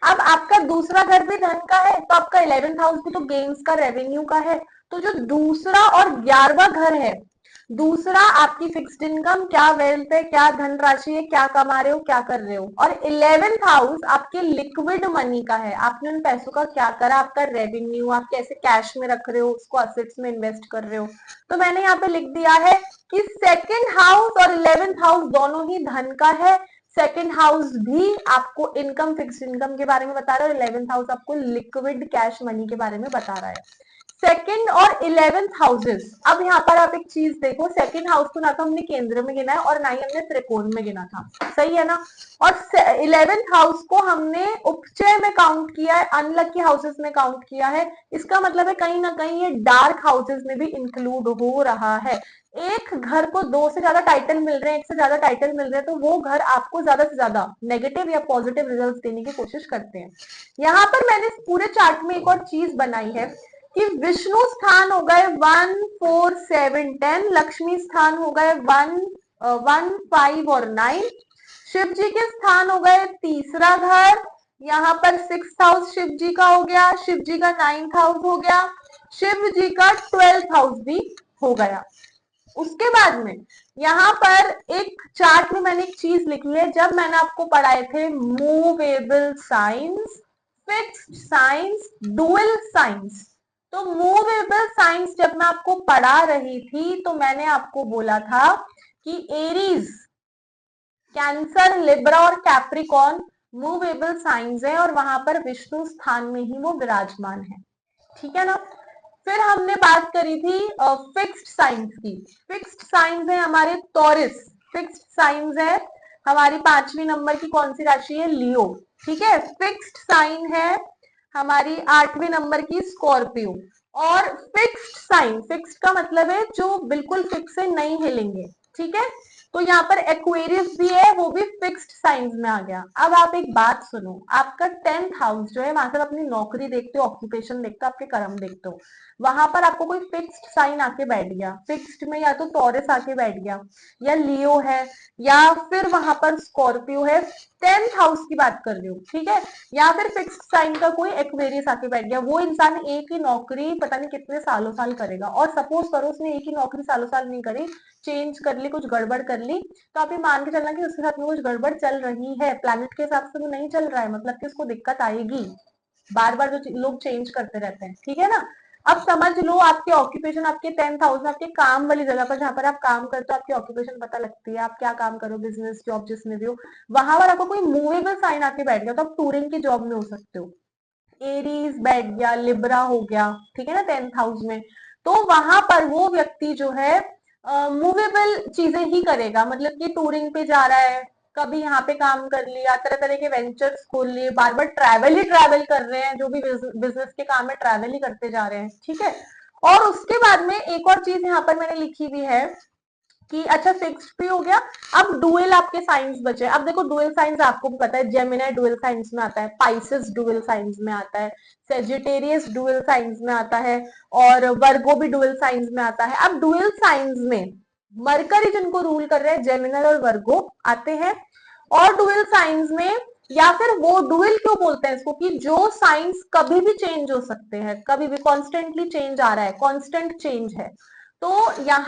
अब आपका दूसरा घर भी धन का है, तो आपका 11th हाउस भी तो गेन्स का, रेवेन्यू का है। तो जो दूसरा और 11वां घर है, दूसरा आपकी फिक्स्ड इनकम, क्या वेल्थ है, क्या धनराशि है, क्या कमा रहे हो, क्या कर रहे हो। और 11th हाउस आपके लिक्विड मनी का है, आपने उन पैसों का क्या करा, आपका रेवेन्यू, आप कैसे कैश में रख रहे हो, उसको असेट्स में इन्वेस्ट कर रहे हो। तो मैंने यहाँ पे लिख दिया है कि सेकेंड हाउस और 11th हाउस दोनों ही धन का है। सेकेंड हाउस भी आपको इनकम, फिक्स्ड इनकम के बारे में बता रहा है, और 11th हाउस आपको लिक्विड कैश मनी के बारे में बता रहा है। सेकेंड और 11th हाउसेस, अब यहाँ पर आप एक चीज देखो, सेकेंड हाउस को ना तो हमने केंद्र में गिना है और ना ही हमने त्रिकोण में गिना था, सही है ना। और 11th हाउस को हमने उपचय में काउंट किया है, अनलकी हाउसेस में काउंट किया है। इसका मतलब है कहीं ना कहीं ये डार्क हाउसेस में भी इंक्लूड हो रहा है। एक घर को दो से ज्यादा टाइटल मिल रहे हैं, एक से ज्यादा टाइटल मिल रहे हैं, तो वो घर आपको ज्यादा से ज्यादा नेगेटिव या पॉजिटिव रिजल्ट देने की कोशिश करते हैं। यहाँ पर मैंने इस पूरे चार्ट में एक और चीज बनाई है कि विष्णु स्थान हो गए 1, 4, 7, 10, लक्ष्मी स्थान हो गए 1, 1, 5 और 9, शिव जी के स्थान हो गए तीसरा घर, यहाँ पर 6th हाउस शिव जी का हो गया, शिव जी का 9th हाउस हो गया, शिव जी का 12th हाउस भी हो गया। उसके बाद में यहाँ पर एक चार्ट में मैंने एक चीज लिखी है, जब मैंने आपको पढ़ाए थे movable science, fixed science, dual science. तो मूवेबल साइंस जब मैं आपको पढ़ा रही थी तो मैंने आपको बोला था कि एरीज, कैंसर, लिब्रा और कैप्रिकॉन मूवेबल साइंस है, और वहां पर विष्णु स्थान में ही वो विराजमान है, ठीक है ना। फिर हमने बात करी थी फिक्स्ड साइंस की। फिक्स्ड साइंस है हमारे टॉरस, फिक्स्ड साइंस है हमारी 5वीं नंबर की कौन सी राशि है, लियो, ठीक है। फिक्स्ड साइन है हमारी 8वीं नंबर की स्कॉर्पियो। और फिक्स्ड साइन, फिक्स्ड का मतलब है जो बिल्कुल फिक्स है, नहीं हिलेंगे, ठीक है। तो यहाँ पर एक्वेरियस भी है, वो भी फिक्स्ड साइंस में आ गया। अब आप एक बात सुनो, आपका 10th हाउस जो है, वहां से अपनी नौकरी देखते हो, ऑक्यूपेशन देखते हो, आपके कर्म देखते हो, वहां पर आपको कोई फिक्स्ड साइन आके बैठ गया, फिक्स्ड में या तो टॉरस आके बैठ गया, या लियो है, या फिर वहां पर स्कॉर्पियो है, 10th हाउस की बात कर रही हूँ, ठीक है। या फिर फिक्स्ड साइन का कोई एक्वेरियस आके बैठ गया, वो इंसान एक ही नौकरी पता नहीं कितने सालों साल करेगा। और सपोज करो उसने एक ही नौकरी सालों साल नहीं करी, चेंज कर ली, कुछ गड़बड़ कर ली, तो आप ये मान के चलना कि उसके साथ में कुछ गड़बड़ चल रही है, प्लैनेट के हिसाब से वो नहीं चल रहा है, मतलब कि उसको दिक्कत आएगी। बार बार जो लोग चेंज करते रहते हैं, ठीक है ना। अब समझ लो आपके ऑक्यूपेशन, आपके 10th हाउस में, आपके काम वाली जगह पर जहां पर आप काम करते हो, आपकी ऑक्यूपेशन पता लगती है, आप क्या काम करो, बिजनेस, जॉब जिसमें भी हो, वहां पर आपको कोई मूवेबल साइन आके बैठ गया, तो आप टूरिंग की जॉब में हो सकते हो। एरीज बैठ गया, लिब्रा हो गया, ठीक है ना, 10th हाउस में। तो वहां पर वो व्यक्ति जो है मूवेबल चीजें ही करेगा, मतलब कि टूरिंग पे जा रहा है, कभी यहाँ पे काम कर लिया, तरह तरह के वेंचर्स खोल लिए, बार बार ट्रैवल ही ट्रैवल कर रहे हैं, जो भी बिजनेस के काम है ट्रैवल ही करते जा रहे हैं, ठीक है। और उसके बाद में एक और चीज यहाँ पर मैंने लिखी हुई है कि अच्छा फिक्स्ड भी हो गया। अब डुअल आपके साइंस बचे। अब देखो डुअल साइंस आपको भी पता है, जेमिनी डुअल साइंस में आता है, पाइसेस डुअल साइंस में आता है, सेजिटेरियस डुअल साइंस में आता है, और वर्गो भी डुअल साइंस में आता है। अब डुअल साइंस में मरकरी जिनको रूल कर रहे हैं, जेमिनी और वर्गो आते हैं। और डुअल साइंस में, या फिर वो डुअल क्यों बोलते हैं इसको, कि जो साइंस कभी भी चेंज हो सकते हैं, कभी भी कॉन्स्टेंटली चेंज आ रहा है, कॉन्स्टेंट चेंज है। तो यहाँ